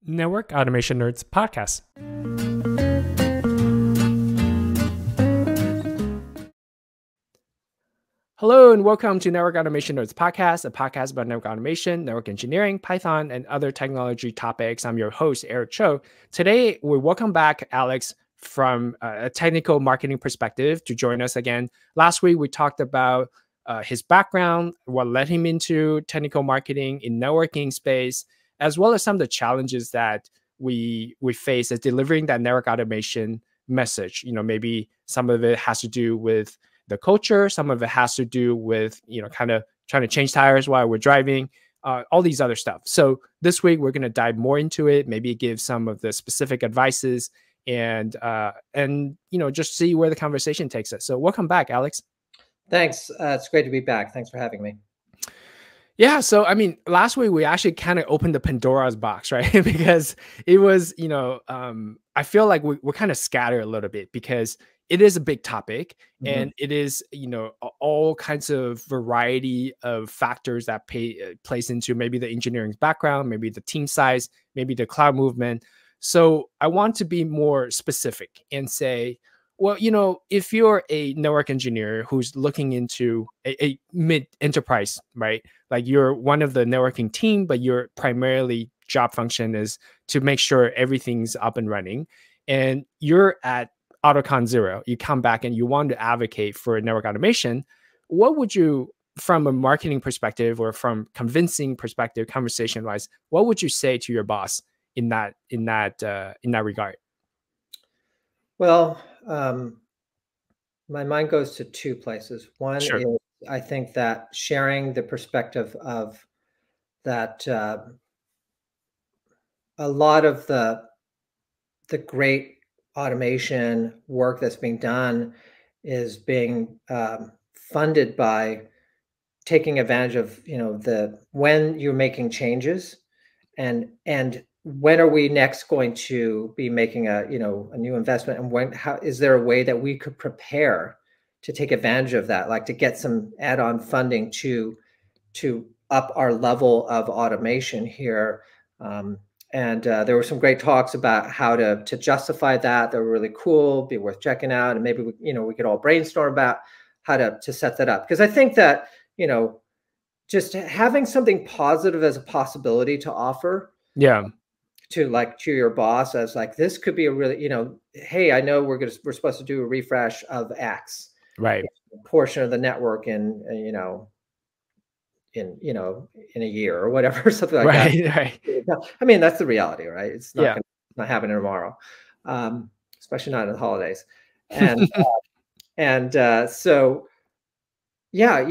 Network Automation Nerds podcast. Hello and welcome to Network Automation Nerds podcast, a podcast about network automation, network engineering, Python, and other technology topics. I'm your host, Eric Cho. Today, we welcome back Alex from a technical marketing perspective to join us again. Last week, we talked about his background, what led him into technical marketing in networking space, as well as some of the challenges that we face as delivering that network automation message. Maybe some of it has to do with the culture, some of it has to do with kind of trying to change tires while we're driving, all these other stuff. So this week we're going to dive more into it, maybe give some of the specific advices, and just see where the conversation takes us. So welcome back, Alex. Thanks. It's great to be back. Thanks for having me. Yeah. So, I mean, last week we actually kind of opened the Pandora's box, right? Because it was, I feel like we're kind of scattered a little bit because it is a big topic, and it is, all kinds of variety of factors that plays into maybe the engineering background, maybe the team size, maybe the cloud movement. So I want to be more specific and say, well, if you're a network engineer who's looking into a mid enterprise, right? Like you're one of the networking team, but your primarily job function is to make sure everything's up and running. And you're at AutoCon 0, you come back and you want to advocate for network automation. What would you, from a marketing perspective or from convincing perspective, conversation wise, what would you say to your boss in that regard? Well, my mind goes to two places. One Sure. is I think that sharing the perspective of that a lot of the great automation work that's being done is being funded by taking advantage of when you're making changes and when are we next going to be making a new investment, and how is there a way that we could prepare to take advantage of that, like to get some add-on funding to up our level of automation here. And there were some great talks about how to justify that. They were really cool, be worth checking out, and maybe we could all brainstorm about how to set that up, because I think that just having something positive as a possibility to offer, Yeah. to your boss as like, this could be a really, hey, I know we're supposed to do a refresh of X Right. portion of the network in in a year or whatever, something like that. Right. I mean, that's the reality, right? It's not Yeah. not happening tomorrow, especially not in the holidays. And so yeah,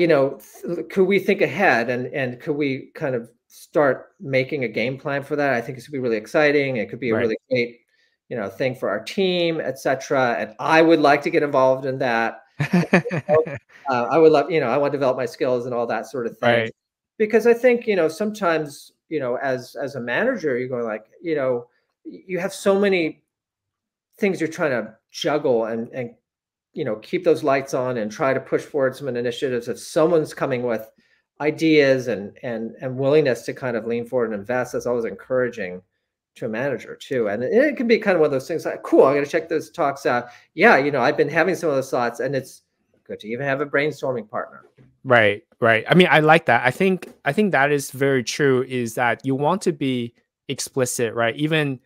could we think ahead, and could we kind of start making a game plan for that? I think it's gonna be really exciting. It could be a Right. really great, thing for our team, etc. And I would like to get involved in that. I would love, I want to develop my skills and all that sort of thing, Right. because I think, sometimes, as a manager, you're going like, you have so many things you're trying to juggle and keep those lights on and try to push forward some initiatives. If someone's coming with ideas and willingness to kind of lean forward and invest, that's always encouraging to a manager too. And it can be kind of one of those things like, cool, I'm going to check those talks out. Yeah, I've been having some of those thoughts, and it's good to even have a brainstorming partner. Right. I mean, I like that. I think that is very true, is that you want to be explicit, right? Even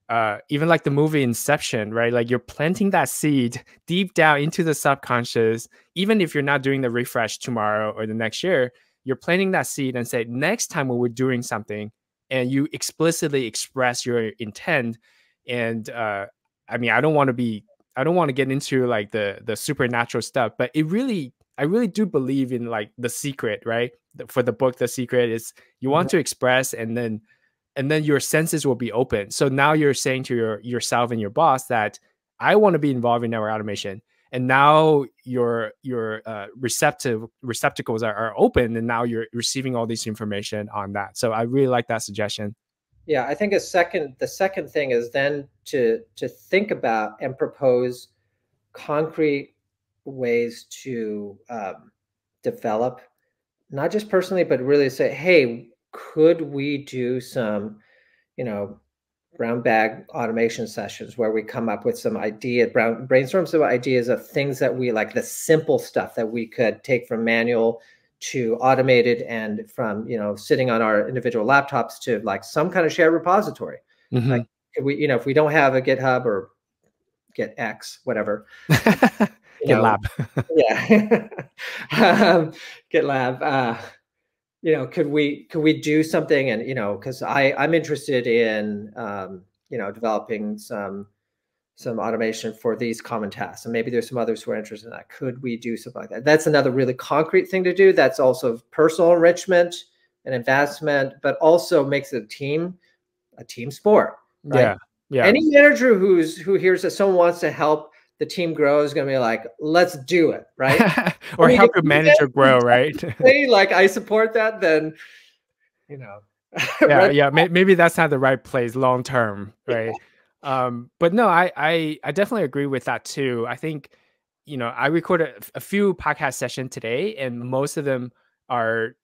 like the movie Inception, right? Like you're planting that seed deep down into the subconscious. Even if you're not doing the refresh tomorrow or the next year, you're planting that seed and say, next time when we're doing something, and you explicitly express your intent. And I mean, I don't want to get into like the supernatural stuff, but I really do believe in like The Secret, right? For the book, The Secret is you want to express, and then your senses will be open. So now you're saying to yourself and your boss that I want to be involved in network automation, and now your receptacles are open, and now you're receiving all this information on that. So I really like that suggestion. Yeah, I think the second thing is then to think about and propose concrete ways to develop, not just personally, but really say, hey, could we do some, brown bag automation sessions where we come up with some brainstorm some ideas of things that we like, the simple stuff that we could take from manual to automated, and from, sitting on our individual laptops to like some kind of shared repository. Hmm. Like, if we don't have a GitHub or GitX, whatever, you know, GitLab. yeah, GitLab, could we do something? And, because I'm interested in, developing some automation for these common tasks, and maybe there's some others who are interested in that. Could we do something like that? That's another really concrete thing to do. That's also personal enrichment and investment, but also makes it a team sport, right? Yeah. Yeah. Any manager who hears that someone wants to help the team grow is going to be like, let's do it, right? I Or mean, if help your you get manager grow, right? say like, I support that, then, you know, Yeah, red yeah. Maybe that's not the right place long term, right? But no, I definitely agree with that too. I think, I recorded a few podcast sessions today, and most of them are,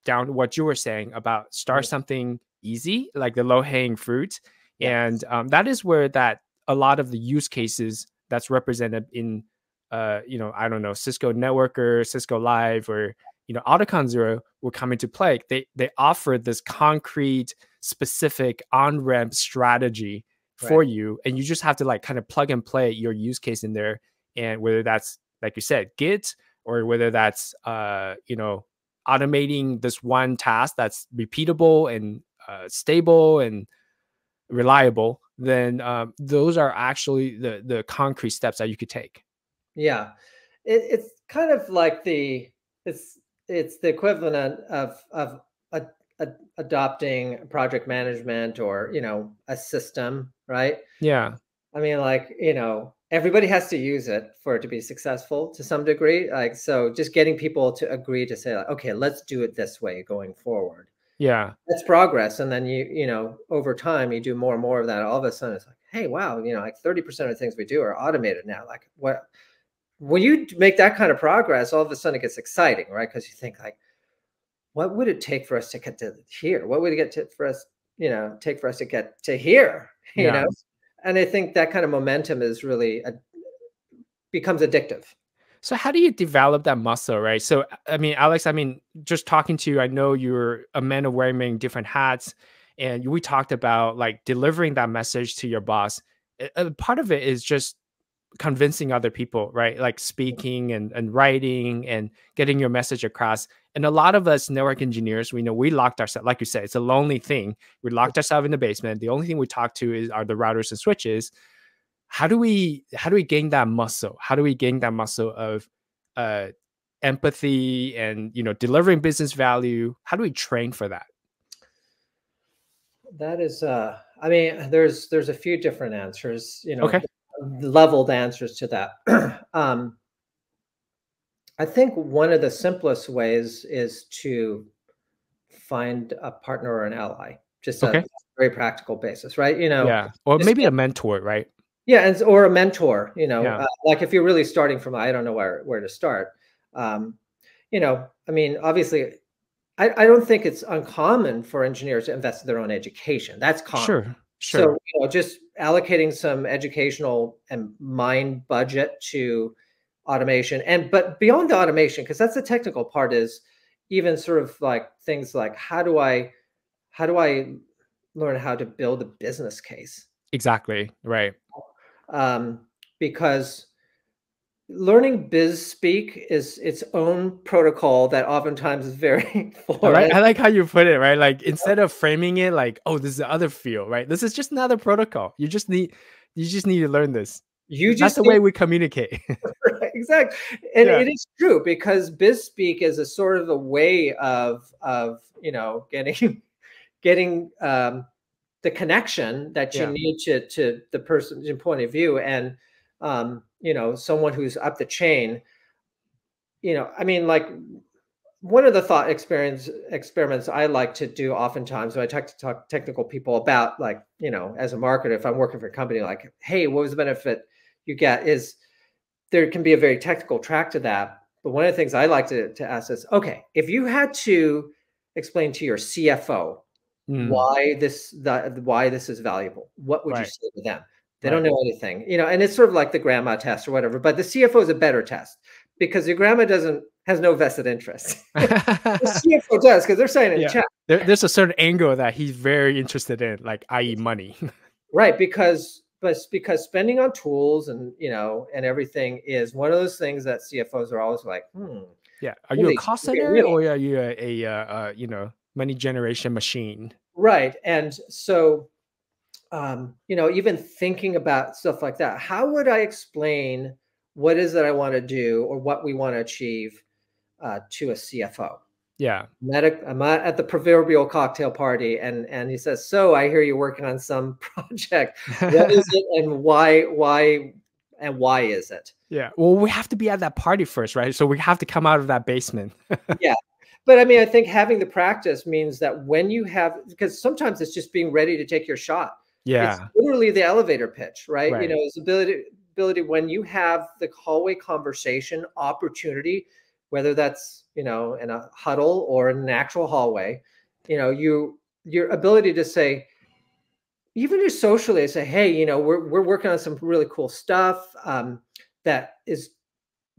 down to what you were saying about start flag. something easy, like the low hanging fruit, and Yes, that is where that a lot of the use cases that's represented in, I don't know, Cisco Networker, Cisco Live, or AutoCon Zero will come into play. They offer this concrete, specific on ramp strategy for right. you, and you just have to like kind of plug and play your use case in there. And whether that's, like you said, Git, or whether that's automating this one task that's repeatable and stable and reliable, then those are actually the concrete steps that you could take. Yeah. It's kind of like it's it's the equivalent of a, adopting project management, or, a system, right? Yeah, I mean, like, everybody has to use it for it to be successful to some degree. Like, so just getting people to agree to say, like, okay, let's do it this way going forward. yeah, That's progress. And then over time, you do more and more of that. All of a sudden, it's like, hey, wow, like 30% of the things we do are automated now. Like, what? When you make that kind of progress, all of a sudden it gets exciting, right? Because you think like, what would it take for us to get to here? What would it get to for us, take for us to get to here? You yeah. know? And I think that kind of momentum is really becomes addictive. So how do you develop that muscle, right? So I mean, Alex, just talking to you, I know you're a man of wearing many different hats, and we talked about like delivering that message to your boss. Part of it is just convincing other people, right? Like speaking and writing and getting your message across. And a lot of us network engineers, we know we locked ourselves, like you said, it's a lonely thing. We locked ourselves in the basement. The only thing we talk to are the routers and switches. How do we gain that muscle? How do we gain that muscle of uh empathy and delivering business value? How do we train for that? That is, I mean, there's a few different answers, Okay. leveled answers to that. um, I think one of the simplest ways is to find a partner or an ally, just a Okay. very practical basis, right? Yeah. Or Just maybe a get, mentor, right? yeah, or a mentor, Yeah. like if you're really starting from, I don't know where to start. Um, I mean, obviously, I don't think it's uncommon for engineers to invest in their own education. That's common. Sure. So, Sure. just allocating some educational and mind budget to automation, but beyond the automation, because that's the technical part, is even sort of like things like, how do I learn how to build a business case? Exactly. Right. Um, because learning biz speak is its own protocol that oftentimes is very I like foreign. I like how you put it, right? Like instead of framing it like, oh, this is the other field, right? This is just another protocol. You just need to learn this. You That's just the need way we communicate. exactly, and Yeah. it is true, because biz speak is a sort of a way of getting getting the connection that you Yeah. need to the person's point of view, and someone who's up the chain. I mean, like, one of the thought experiments I like to do oftentimes when I talk to technical people about, like, as a marketer, if I'm working for a company, like, hey, what was the benefit you get, is there can be a very technical track to that. But one of the things I like to ask is, okay, if you had to explain to your CFO Mm, why this is valuable. What would you right. say to them? They don't Right. know anything, and it's sort of like the grandma test or whatever. But the CFO is a better test because your grandma doesn't has no vested interest. The CFO does because they're signing a Yeah. check. There's a certain angle that he's very interested in, like, i.e. money. Right, because spending on tools and everything is one of those things that CFOs are always like, Yeah. Are you a really, cost really, center really or are you money generation machine? right. And so, even thinking about stuff like that, how would I explain what is that I want to do or what we want to achieve to a CFO? Yeah. I'm at the proverbial cocktail party, and he says, "So I hear you're working on some project. What is it, and why is it?" Yeah. Well, we have to be at that party first, right? So we have to come out of that basement. Yeah. But I mean, I think having the practice means that when you have, because sometimes it's just being ready to take your shot. It's Yeah. literally the elevator pitch, right? Right. It's ability when you have the hallway conversation opportunity, whether that's, in a huddle or in an actual hallway, your ability to say, even just socially, say, hey, we're working on some really cool stuff that is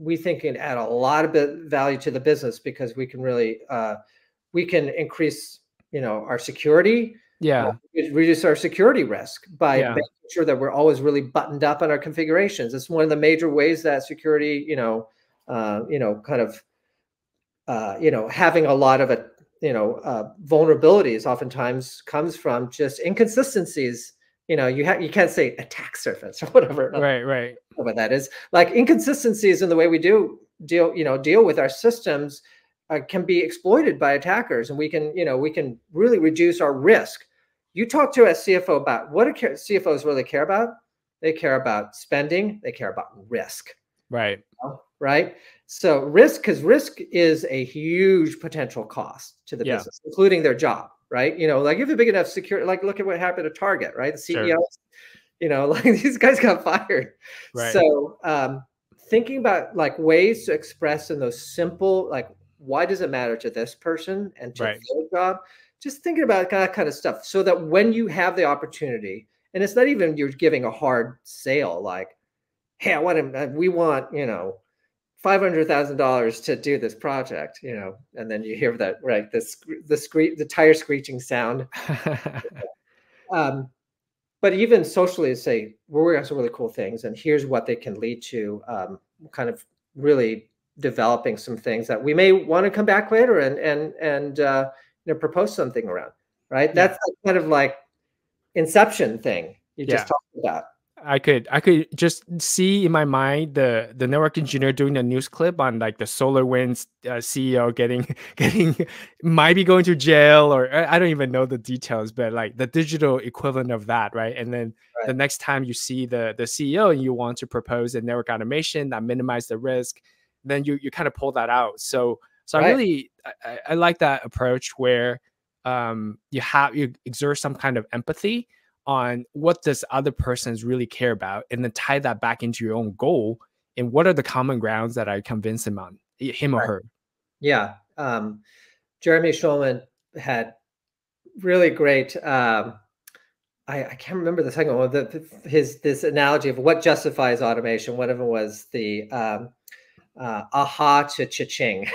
we think can add a lot of value to the business because we can increase our security, uh, Yeah. reduce our security risk by Yeah. making sure that we're always really buttoned up on our configurations. It's one of the major ways that security kind of having a lot of it, vulnerabilities oftentimes comes from just inconsistencies. You can't say attack surface or whatever. Right. Right. What that is, like inconsistencies in the way we deal with our systems can be exploited by attackers, and we can really reduce our risk. You talk to a CFO about what do CFOs really care about. They care about spending, they care about risk, Right. right? So because risk is a huge potential cost to the Yeah. business, including their job, right? Like if you have a big enough security, like look at what happened to Target, right? The CEO, Sure. like these guys got fired. Right. So thinking about like ways to express in those simple, like, why does it matter to this person and to Right. their job? Just thinking about that kind of stuff so that when you have the opportunity, and it's not even you're giving a hard sale, like, hey, we want, $500,000 to do this project, and then you hear that, right, the tire screeching sound. Um, but even socially, say we're working on some really cool things, and here's what they can lead to. Kind of really developing some things that we may want to come back later and propose something around. Right, Yeah. that's kind of like inception thing you just Yeah. talked about. I could just see in my mind the network engineer doing the news clip on like the SolarWinds CEO getting getting might be going to jail, or I don't even know the details, but like the digital equivalent of that, right? And then the Right, next time you see the CEO and you want to propose a network automation that minimize the risk, then you kind of pull that out. So I right, really I like that approach where you exert some kind of empathy on what does other persons really care about, and then tie that back into your own goal, and what are the common grounds that I convince him or right. her. Yeah. Jeremy Schulman had really great. I can't remember the second one. His this analogy of what justifies automation. One of them was the aha to cha-ching.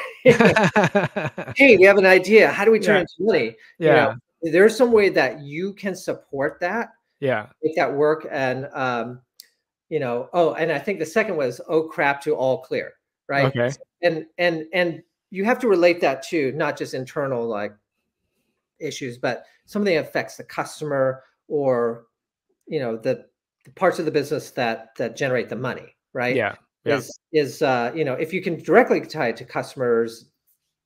Hey, we have an idea. How do we turn it Yeah. into money? Yeah. There's some way that you can support that, Yeah. make that work, and oh, and I think the second was, oh crap, to all clear, right? Okay. And you have to relate that to not just internal like issues, but something that affects the customer or the parts of the business that generate the money, right? Yeah. Yeah. Is if you can directly tie it to customers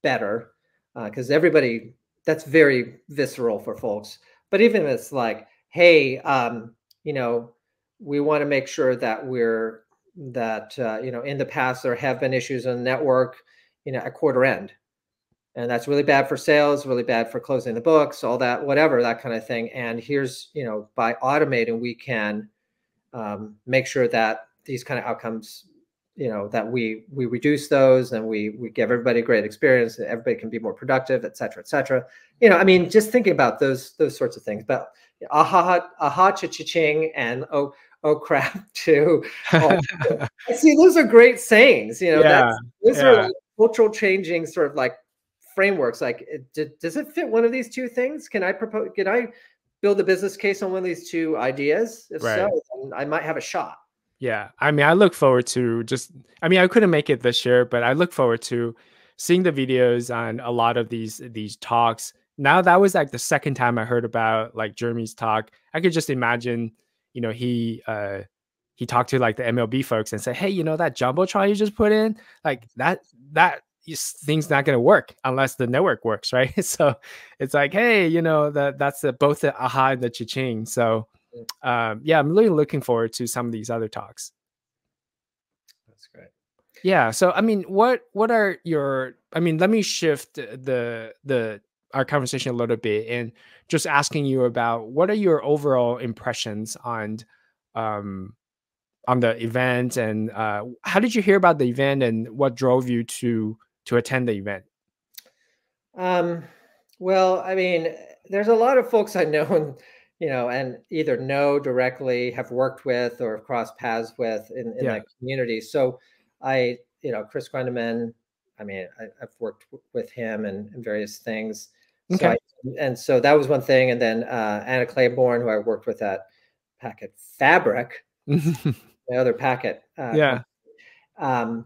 better, because everybody, that's very visceral for folks. But even if it's like, hey, you know, we want to make sure that in the past there have been issues in the network, at quarter end, and that's really bad for sales, really bad for closing the books, all that, whatever, that kind of thing. And here's, by automating, we can make sure that these kind of outcomes that we reduce those, and we give everybody a great experience, and everybody can be more productive, et cetera, et cetera. I mean, just thinking about those sorts of things. But aha, cha-ching, and oh crap too. Oh, see, those are great sayings. Yeah, Those are yeah, like cultural changing sort of like frameworks. Like, does it fit one of these two things? Can I propose? Can I build a business case on one of these two ideas? If so, right. then I might have a shot. Yeah, I mean, I look forward to just I mean, I couldn't make it this year, but I look forward to seeing the videos on a lot of these talks. Now that was like the second time I heard about like Jeremy's talk. I could just imagine, he talked to like the MLB folks and said, "Hey, that jumbotron you just put in, like thing's not gonna work unless the network works, right?" So it's like, hey, that's both the aha and the cha-ching. So yeah, I'm really looking forward to some of these other talks. That's great. Yeah. So, I mean, what are your? I mean, let me shift the our conversation a little bit and just asking you about what are your overall impressions um, on the event, and how did you hear about the event, and what drove you to attend the event? Um, well, I mean, there's a lot of folks I know, and either know directly, have worked with, or have crossed paths with in Yeah. that community. So Chris Grundeman, I mean, I've worked with him and various things. So Okay. so that was one thing. And then Anna Claiborne, who I worked with at Packet Fabric, the other Packet Yeah. company, um,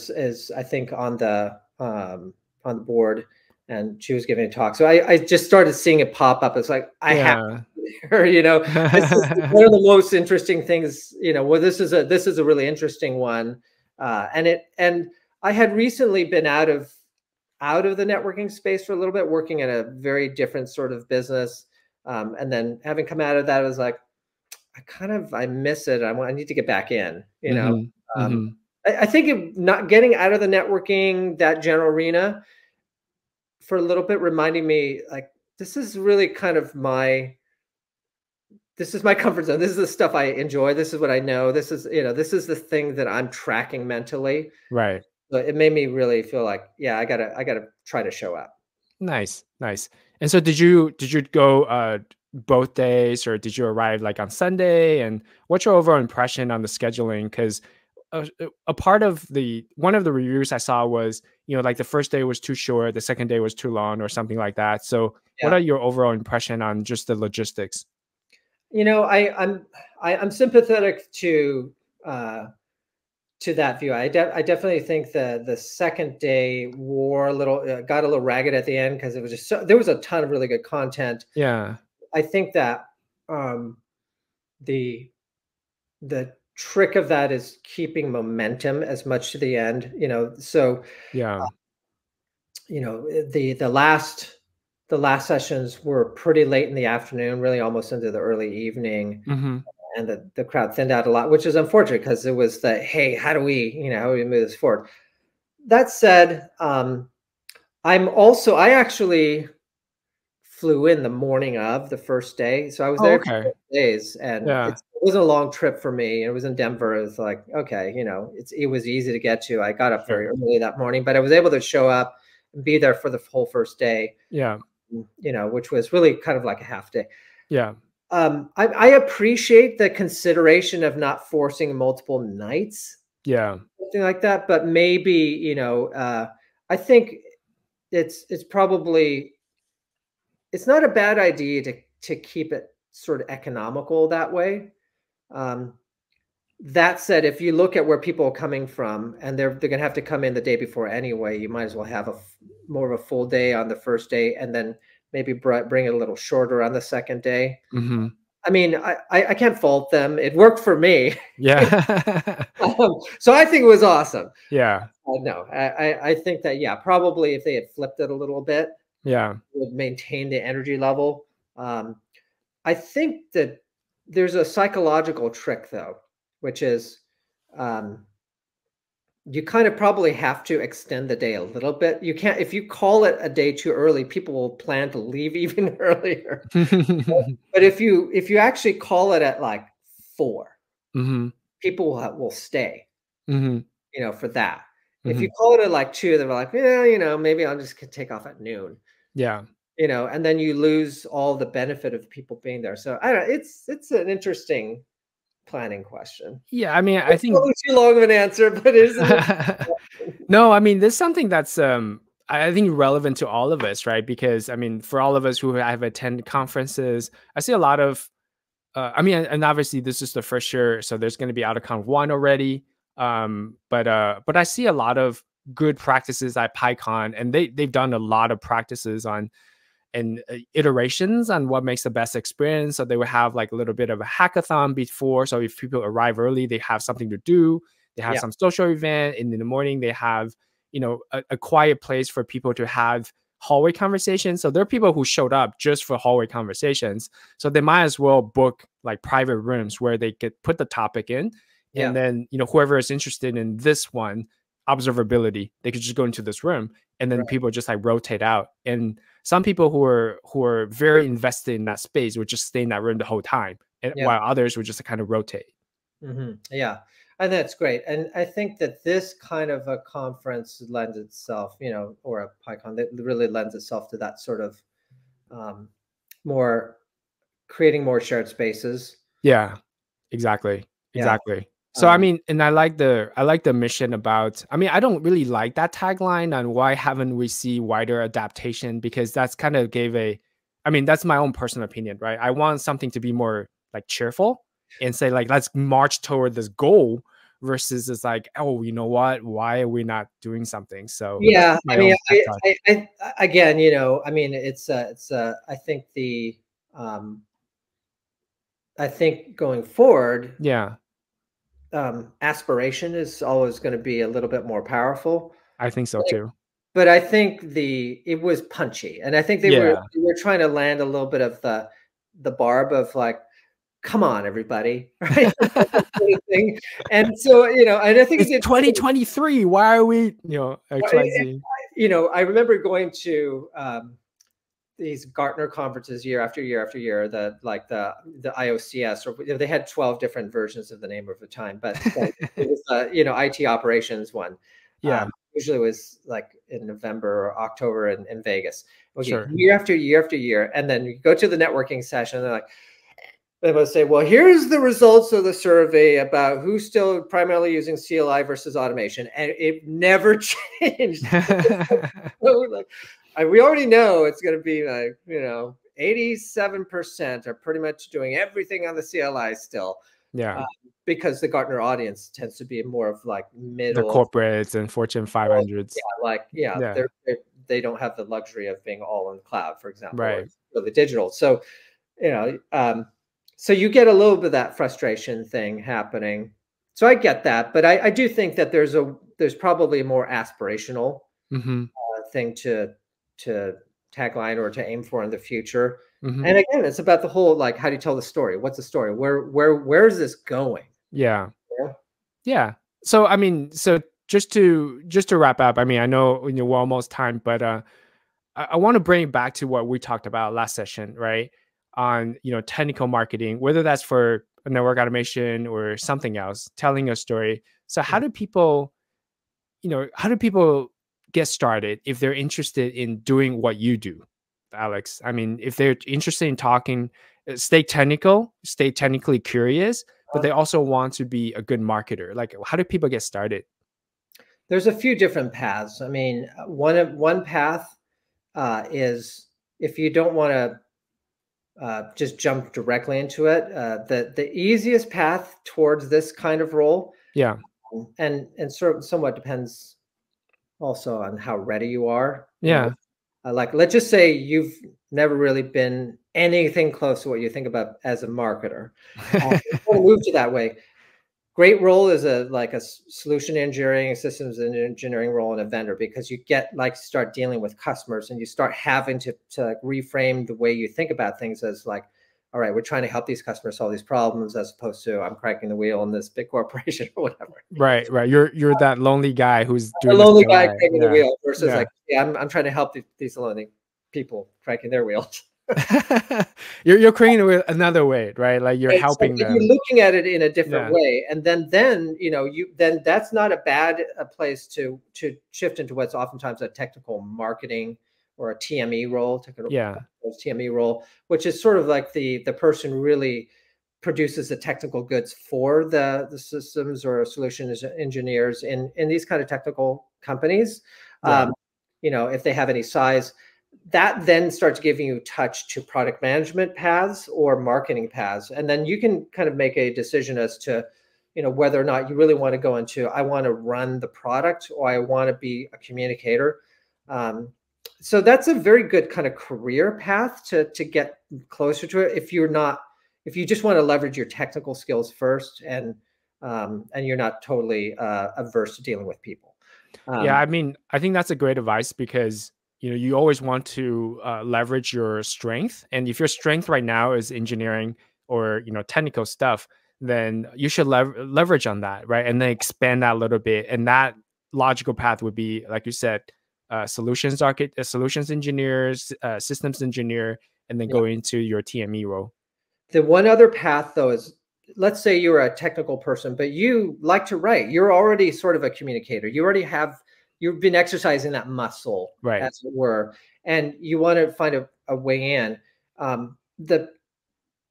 is I think on the board, and she was giving a talk. So I just started seeing it pop up. It's like I have Yeah. her. This is one of the most interesting things. Well, this is a really interesting one, and I had recently been out of the networking space for a little bit, working in a very different sort of business, and then having come out of that, I was like, I miss it. I need to get back in. Hmm. Um, Hmm. I think not getting out of the networking, that general arena, for a little bit, reminding me, like, this is really kind of this is my comfort zone. This is the stuff I enjoy. This is what I know. This is the thing that I'm tracking mentally. Right. But it made me really feel like, yeah, I gotta try to show up. Nice, nice. And so did you go both days, or did you arrive like on Sunday? And what's your overall impression on the scheduling? Because a part of the one of the reviews I saw was, like the first day was too short, the second day was too long, or something like that. So what are Yeah. your overall impression on just the logistics? I'm sympathetic uh, to that view. I definitely think the second day got a little ragged at the end, because it was just there was a ton of really good content. Yeah, I think that um, the the trick of that is keeping momentum as much to the end. So yeah. the last sessions were pretty late in the afternoon, really almost into the early evening, Hmm. and the crowd thinned out a lot, which is unfortunate, because it was hey, how do we move this forward? That said, I actually flew in the morning of the first day, so I was Oh, there for okay. 4 days, and Yeah, it wasn't a long trip for me. It was in Denver. It was like, okay, it was easy to get to. I got up very sure. early that morning, but I was able to show up and be there for the whole first day, Yeah, which was really kind of like a half day. yeah, I appreciate the consideration of not forcing multiple nights, yeah. something like that, but maybe, I think it's probably it's not a bad idea to keep it sort of economical that way. Um, that said, if you look at where people are coming from, and they're going to have to come in the day before anyway, you might as well have more of a full day on the first day, and then maybe bring it a little shorter on the second day. Hmm. I mean, I can't fault them. It worked for me. Yeah. So I think it was awesome. Yeah, No, I think that, yeah, probably if they had flipped it a little bit, yeah. would maintain the energy level. Um, I think that there's a psychological trick, though, which is, um, you kind of probably have to extend the day a little bit. You can't, if you call it a day too early, people will plan to leave even earlier. But if you actually call it at like 4, Mhm. people will stay. Hmm. for that. If you Hmm. call it at like 2, they're like, yeah, maybe I'll just take off at noon. Yeah. And then you lose all the benefit of people being there. So I don't know, it's an interesting planning question. Yeah. I mean, I It's think probably too long of an answer, but it is an interesting. no, I mean, there's something that's I think relevant to all of us, right? Because I mean, for all of us who have attended conferences, I see a lot of I mean, and obviously this is the first year, so there's going to be AutoCon 1 already. But I see a lot of good practices at PyCon, and they've done a lot of practices on and iterations on what makes the best experience. So they will have like a little bit of a hackathon before. So if people arrive early, they have something to do. They have Yeah, some social event, and in the morning they have a quiet place for people to have hallway conversations. So there are people who showed up just for hallway conversations. So they might as well book like private rooms where they could put the topic in, and yeah, then whoever is interested in this one observability, they could just go into this room, and then right. people just like rotate out. And some people who are very invested in that space would just stay in that room the whole time, and Yeah. while others would just kind of rotate. Yeah, and that's great. And I think that this kind of a conference lends itself, or a PyCon that really lends itself to that sort of um, more creating more shared spaces. Yeah, exactly, Yeah. exactly. So I Um, mean, and I like the mission about. I mean, I don't really like that tagline on why haven't we see wider adaptation, because that's kind of gave a. I mean, that's my own personal opinion, right? I want something to be more like cheerful and say like let's march toward this goal versus it's like, oh, you know what? Why are we not doing something? So that's yeah, just my I mean, own pet thought. again, I mean, I think um, I think going forward, Yeah, aspiration is always going to be a little bit more powerful. I think so too. But I think it was punchy, and I think they were Yeah. they were trying to land a little bit of the barb of like, "Come on, everybody," right? Thing. And so, and I think it It's did. 2023. Why are we, XYZ? I remember going to these Gartner conferences year after year after year. The IOCS, or they had 12 different versions of the name of the time, but it was IT operations one. Yeah, Usually was like in November or October in Vegas. Okay, sure. year after year after year, and then you go to the networking session. And they're like, they will say, "Well, here's the results of the survey about who's still primarily using CLI versus automation," and it never changed. So, like, we already know it's going to be like 87% are pretty much doing everything on the CLI still, Yeah, uh, because the Gartner audience tends to be more of like the middle. corporates and Fortune Yeah, 500s. like, yeah, Yeah, they don't have the luxury of being all in cloud, for example, or right. it's really digital. So, you know, um, so you get a little bit of that frustration thing happening. So I get that, but I do think that there's probably a more aspirational Hmm. thing to tagline or to aim for in the future. Hmm. And again, it's about the whole, like, how do you tell the story? What's the story? Where is this going? Yeah, Yeah. yeah. So I mean, so just to wrap up, I mean, I know we're almost time, but I want to bring it back to what we talked about last session, right? On technical marketing, whether that's for a network automation or something else, telling a story. So how do people get started if they're interested in doing what you do, Alex? I mean, if they're interested in talking, stay technical, stay technically curious, but they also want to be a good marketer. Like, how do people get started? There's a few different paths. I mean, one path is, if you don't want to just jump directly into it, the easiest path towards this kind of role, Yeah, and somewhat depends also on how ready you are. yeah, Like, let's just say you've never really been anything close to what you think about as a marketer. You want to move to that way. Great role is a solution engineering, systems engineering role in a vendor, because you get, like, start dealing with customers, and you start having to like reframe the way you think about things as like, all right, we're trying to help these customers solve these problems, as opposed to I'm cracking the wheel in this big corporation or whatever. right, right. You're that lonely guy who's A doing the lonely guy CLI. cranking the Yeah, wheel versus yeah, like, yeah, I'm trying to help these lonely people cranking their wheels. You're creating it with another way, right? Like you're Right, so helping but you're them. looking at it in a different Yeah. way, and then, you know, then that's not a bad place to shift into what's oftentimes a technical marketing or a TME role, technical Yeah. TME role, which is sort of like the person really produces the technical goods for the systems or solutions engineers in these kind of technical companies. Yeah. Um, you know, if they have any size, that then starts giving you touch to product management paths or marketing paths, and then you can kind of make a decision as to, you know, whether or not you really want to go into, I want to run the product or I want to be a communicator. um, so that's a very good kind of career path to get closer to it, if you're not, if you just want to leverage your technical skills first, and you're not totally averse to dealing with people. Yeah, um, I mean, I think that's a great advice because you always want to leverage your strength, and if your strength right now is engineering or technical stuff, then you should leverage on that, right? And then expand that a little bit, and that logical path would be, like you said, solutions engineers, systems engineer, and then yeah. go into your TME role. The one other path, though, is, let's say you're a technical person, but you like to write. You're already sort of a communicator. You already have, you've been exercising that muscle, Right. as it were, and you want to find a way in. The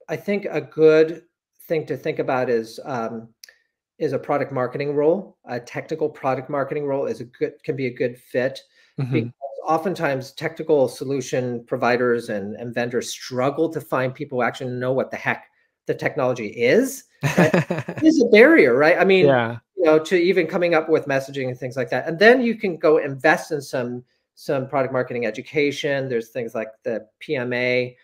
I think a good thing to think about is a product marketing role. A technical product marketing role is a good, can be a good fit, because Hmm. oftentimes technical solution providers and vendors struggle to find people who actually know what the heck the technology is, right? It is a barrier, right? I mean, Yeah. you know, to even coming up with messaging and things like that. And then you can go invest in some product marketing education. There's things like the PMA,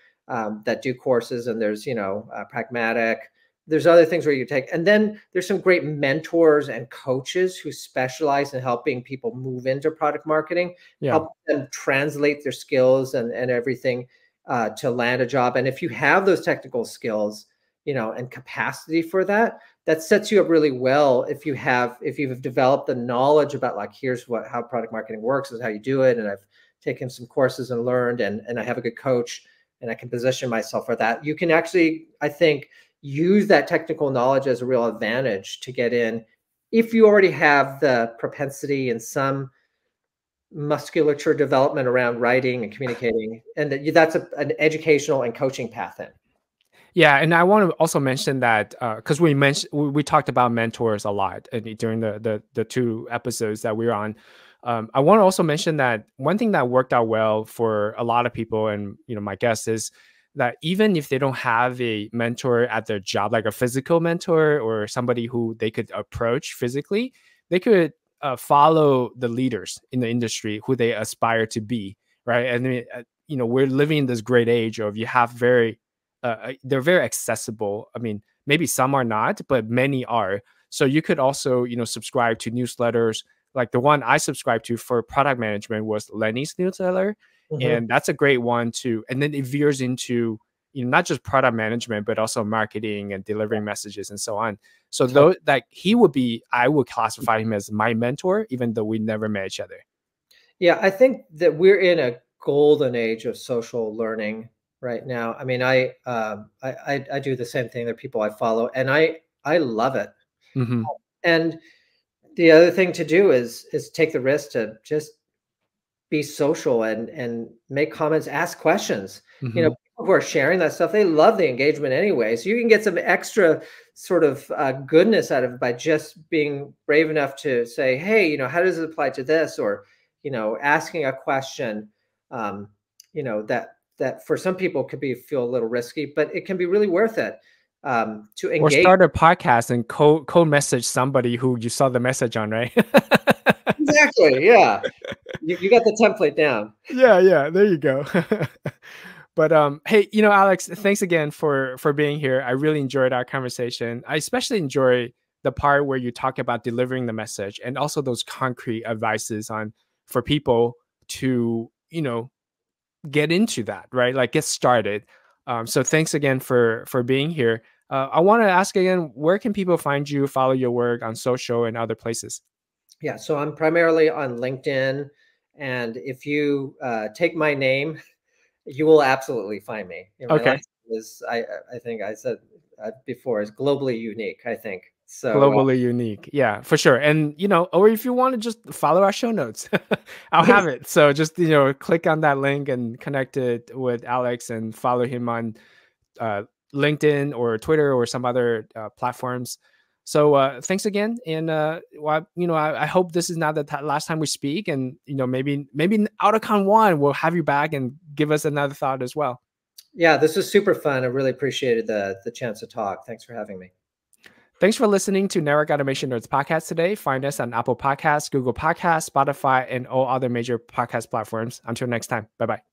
that do courses, and there's, you know, pragmatic, there's other things where you take, and then there's some great mentors and coaches who specialize in helping people move into product marketing, Yeah. help them translate their skills and everything, to land a job. And if you have those technical skills, you know, and capacity for that, that sets you up really well. If you have, if you've developed the knowledge about, like, here's what, how product marketing works, is how you do it, and I've taken some courses and learned, and I have a good coach, and I can position myself for that, you can actually, I think, use that technical knowledge as a real advantage to get in, if you already have the propensity and some musculature development around writing and communicating, and that's an educational and coaching path in. Yeah, and I want to also mention that because we talked about mentors a lot during the two episodes that we were on. I want to also mention that one thing that worked out well for a lot of people, and my guess is that even if they don't have a mentor at their job, like a physical mentor or somebody who they could approach physically, they could follow the leaders in the industry who they aspire to be, right? And we're living in this great age of you have they're very accessible. I mean, maybe some are not, but many are. So you could also, subscribe to newsletters. Like the one I subscribed to for product management was Lenny's newsletter, Mhm. and that's a great one too. And then it veers into not just product management, but also marketing and delivering messages and so on. So though, like I would classify him as my mentor, even though we never met each other. Yeah, I think that we're in a golden age of social learning right now. I mean, I do the same thing. There are people I follow, and I love it. Hmm. And the other thing to do is take the risk to just be social and make comments, ask questions. You know, Hmm. people who are sharing that stuff, they love the engagement anyway. So you can get some extra sort of goodness out of it by just being brave enough to say, hey, you know, how does it apply to this? Or, you know, asking a question, um, you know, that for some people could be feel a little risky, but it can be really worth it, to Or engage. start a podcast and co message somebody who you saw the message on, right? Exactly. Yeah. You got the template down. Yeah, yeah, there you go. But hey, Alex, thanks again for being here. I really enjoyed our conversation. I especially enjoy the part where you talk about delivering the message and also those concrete advices on for people to, get into that, right? Like get started. So thanks again for being here. I want to ask again, where can people find you, follow your work on social and other places? Yeah, so I'm primarily on LinkedIn, and if you take my name, You will absolutely find me. My Okay. last name is I think I said before is globally unique. I think so. Globally unique. Yeah, for sure. And, or if you want to just follow our show notes, I'll have it. So just, click on that link and connect it with Alex and follow him on uh, LinkedIn or Twitter or some other platforms. So thanks again. And, I hope this is not the last time we speak. And, maybe AutoCon 1 will have you back and give us another thought as well. Yeah, this was super fun. I really appreciated the chance to talk. Thanks for having me. Thanks for listening to Network Automation Nerds podcast today. Find us on Apple Podcasts, Google Podcasts, Spotify, and all other major podcast platforms. Until next time, bye bye.